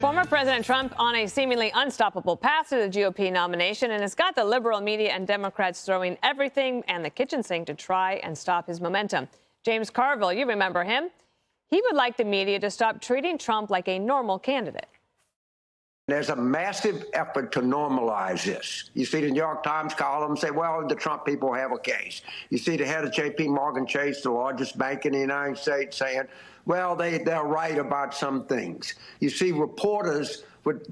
Former President Trump on a seemingly unstoppable path to the GOP nomination, and it's got the liberal media and Democrats throwing everything and the kitchen sink to try and stop his momentum. James Carville, you remember him. He would like the media to stop treating Trump like a normal candidate. There's a massive effort to normalize this. You see the New York Times column say, well, the Trump people have a case. You see the head of J.P. Morgan Chase, the largest bank in the United States, saying, well, they're right about some things. You see reporters with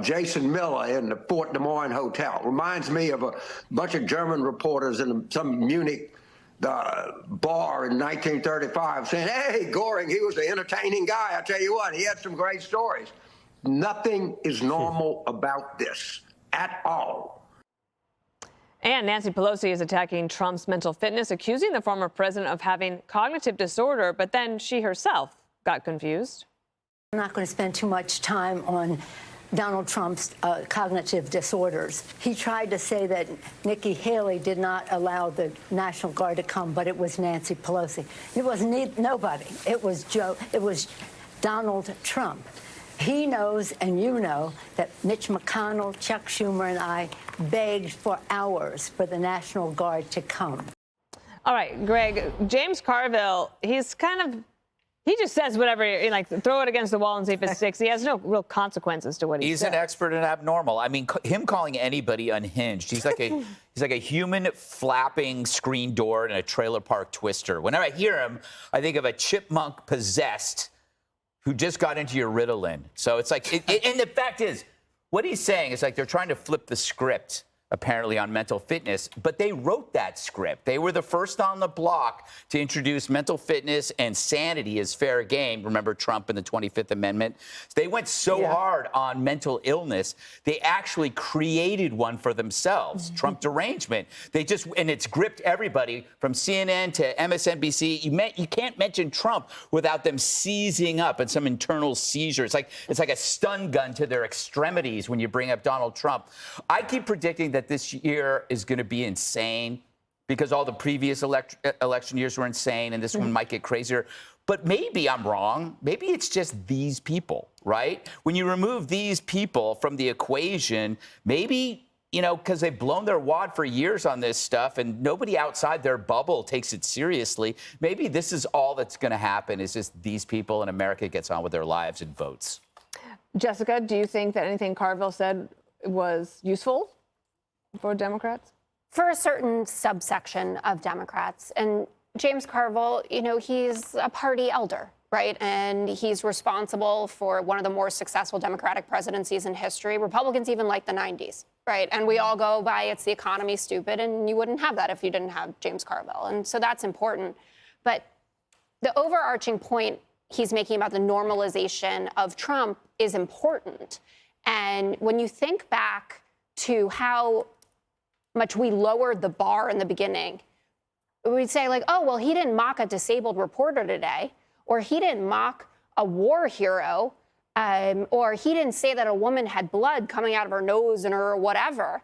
Jason Miller in the Fort Des Moines Hotel. Reminds me of a bunch of German reporters in some Munich bar in 1935 saying, hey, Goring, he was an entertaining guy. I tell you what, he had some great stories. Nothing is normal about this at all. And Nancy Pelosi is attacking Trump's mental fitness, accusing the former president of having cognitive disorder, but then she herself got confused. I'm not going to spend too much time on Donald Trump's cognitive disorders. He tried to say that Nikki Haley did not allow the National Guard to come, but it was Nancy Pelosi. It was nobody. It was Donald Trump. He knows, and you know, that Mitch McConnell, Chuck Schumer, and I begged for hours for the National Guard to come. All right, Greg, James Carville, he just says whatever, like throw it against the wall and see if it sticks. He has no real consequences to what he says. He's an expert in abnormal. I mean, him calling anybody unhinged. He's like a human flapping screen door in a trailer park twister. Whenever I hear him, I think of a chipmunk possessed who just got into your Ritalin. So it's like, and the fact is, what he's saying is like they're trying to flip the script, apparently, on mental fitness, but they wrote that script. They were the first on the block to introduce mental fitness and sanity as fair game. Remember Trump and the 25th Amendment? They went so hard on mental illness, they actually created one for themselves, Trump derangement. And it's gripped everybody from CNN to MSNBC. You can't mention Trump without them seizing up and some internal seizure. It's like a stun gun to their extremities when you bring up Donald Trump. I keep predicting that this year is going to be insane because all the previous election years were insane and this one might get crazier. But maybe I'm wrong. Maybe it's just these people, right? When you remove these people from the equation, maybe, because they've blown their wad for years on this stuff and nobody outside their bubble takes it seriously. Maybe this is all that's going to happen is just these people and America gets on with their lives and votes. Jessica, do you think that anything Carville said was useful for Democrats? For a certain subsection of Democrats. And James Carville, he's a party elder, right? And he's responsible for one of the more successful Democratic presidencies in history. Republicans even like the 90s, right? And we all go by, it's the economy, stupid, and you wouldn't have that if you didn't have James Carville. And so that's important. But the overarching point he's making about the normalization of Trump is important. And when you think back to how much we lowered the bar in the beginning, we'd say like, oh, well, he didn't mock a disabled reporter today, or he didn't mock a war hero, or he didn't say that a woman had blood coming out of her nose and or whatever.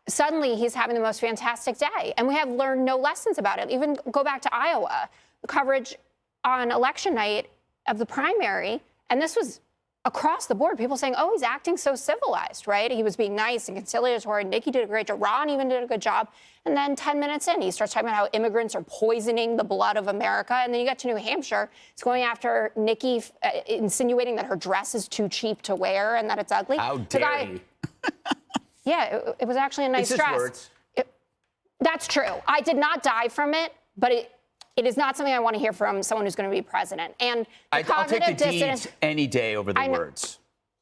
Suddenly, he's having the most fantastic day. And we have learned no lessons about it. Even go back to Iowa, the coverage on election night of the primary, and this was across the board, people saying, oh, he's acting so civilized, right? He was being nice and conciliatory. Nikki did a great job. Ron even did a good job. And then 10 minutes in, he starts talking about how immigrants are poisoning the blood of America. And then you get to New Hampshire. He's going after Nikki, insinuating that her dress is too cheap to wear and that it's ugly. How dare you? Yeah, it was actually a nice dress. That's true. I did not die from it, but it is not something I want to hear from someone who's going to be president. And I'll take the deeds any day over the words.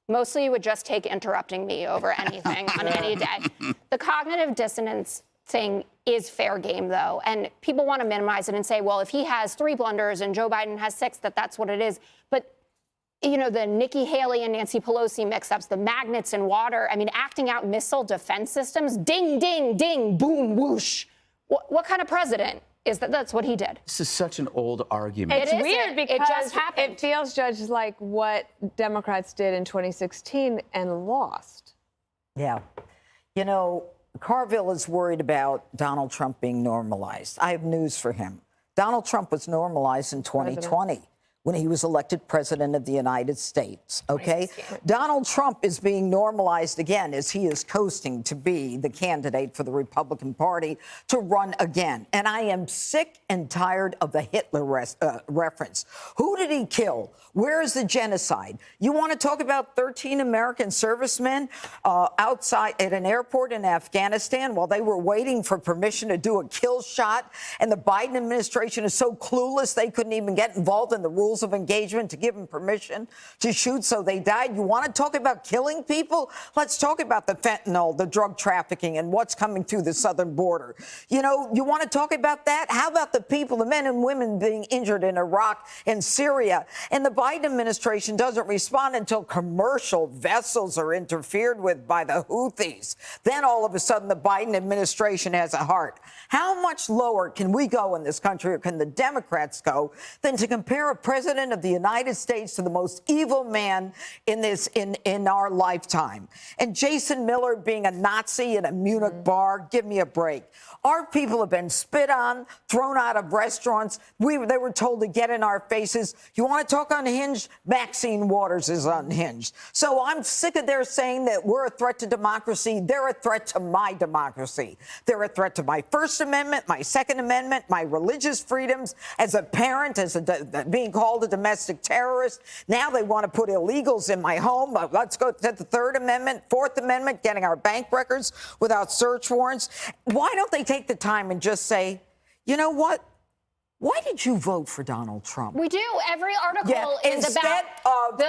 Mostly you would just take interrupting me over anything on any day. The cognitive dissonance thing is fair game, though. And people want to minimize it and say, well, if he has 3 blunders and Joe Biden has 6, that's what it is. But, the Nikki Haley and Nancy Pelosi mix-ups, the magnets in water, acting out missile defense systems, ding, ding, ding, boom, whoosh. What kind of president is that? That's what he did. This is such an old argument. It's weird because it just happened. It feels, Judge, like what Democrats did in 2016 and lost. Yeah. Carville is worried about Donald Trump being normalized. I have news for him. Donald Trump was normalized in 2020 when he was elected president of the United States, okay? Donald Trump is being normalized again as he is coasting to be the candidate for the Republican Party to run again. And I am sick and tired of the Hitler reference. Who did he kill? Where is the genocide? You want to talk about 13 American servicemen outside at an airport in Afghanistan while they were waiting for permission to do a kill shot, and the Biden administration is so clueless they couldn't even get involved in the rules of engagement to give them permission to shoot, so they died. You want to talk about killing people? Let's talk about the fentanyl, the drug trafficking, and what's coming through the southern border. You know, you want to talk about that? How about the people, the men and women being injured in Iraq and Syria? And the Biden administration doesn't respond until commercial vessels are interfered with by the Houthis. Then all of a sudden the Biden administration has a heart. How much lower can we go in this country, or can the Democrats go, than to compare a president of the United States to the most evil man in our lifetime? And Jason Miller being a Nazi in a Munich bar, give me a break. Our people have been spit on, thrown out of restaurants. They were told to get in our faces. You want to talk unhinged? Maxine Waters is unhinged. So I'm sick of their saying that we're a threat to democracy. They're a threat to my democracy. They're a threat to my First Amendment, my Second Amendment, my religious freedoms, as a parent, being called a domestic terrorist. Now they want to put illegals in my home. Let's go to the Third Amendment, Fourth Amendment, getting our bank records without search warrants. Why don't they take the time and just say, you know what? Why did you vote for Donald Trump? We do. Every article is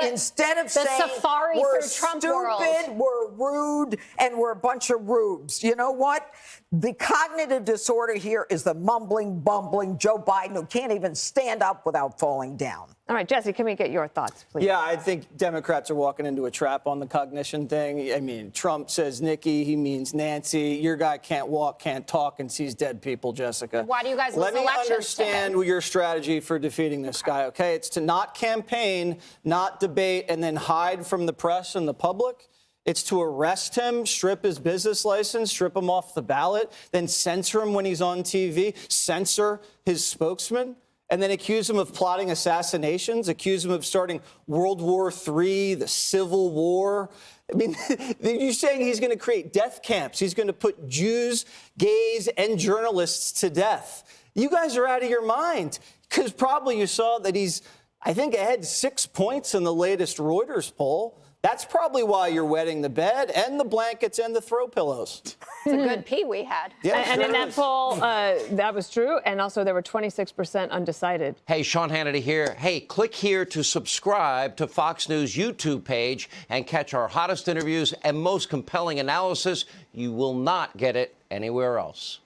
instead of saying safari we're through Trump stupid, world. we're rude, and we're a bunch of rubes. You know what? The cognitive disorder here is the mumbling, bumbling Joe Biden who can't even stand up without falling down. All right, Jesse, can we get your thoughts, please? Yeah, I think Democrats are walking into a trap on the cognition thing. I mean, Trump says Nikki, he means Nancy. Your guy can't walk, can't talk, and sees dead people, Jessica. Why do you guys lose Let me elections understand your strategy for defeating this guy, okay? It's to not campaign, not debate, and then hide from the press and the public. It's to arrest him, strip his business license, strip him off the ballot, then censor him when he's on TV, censor his spokesman, and then accuse him of plotting assassinations, accuse him of starting World War III, the Civil War. I mean, you're saying he's going to create death camps. He's going to put Jews, gays, and journalists to death. You guys are out of your mind, because probably you saw that he's, I think, ahead 6 points in the latest Reuters poll. That's probably why you're wetting the bed and the blankets and the throw pillows. It's a good pee we had. Yeah, And in that poll, that was true. And also there were 26% undecided. Hey, Sean Hannity here. Hey, click here to subscribe to Fox News YouTube page and catch our hottest interviews and most compelling analysis. You will not get it anywhere else.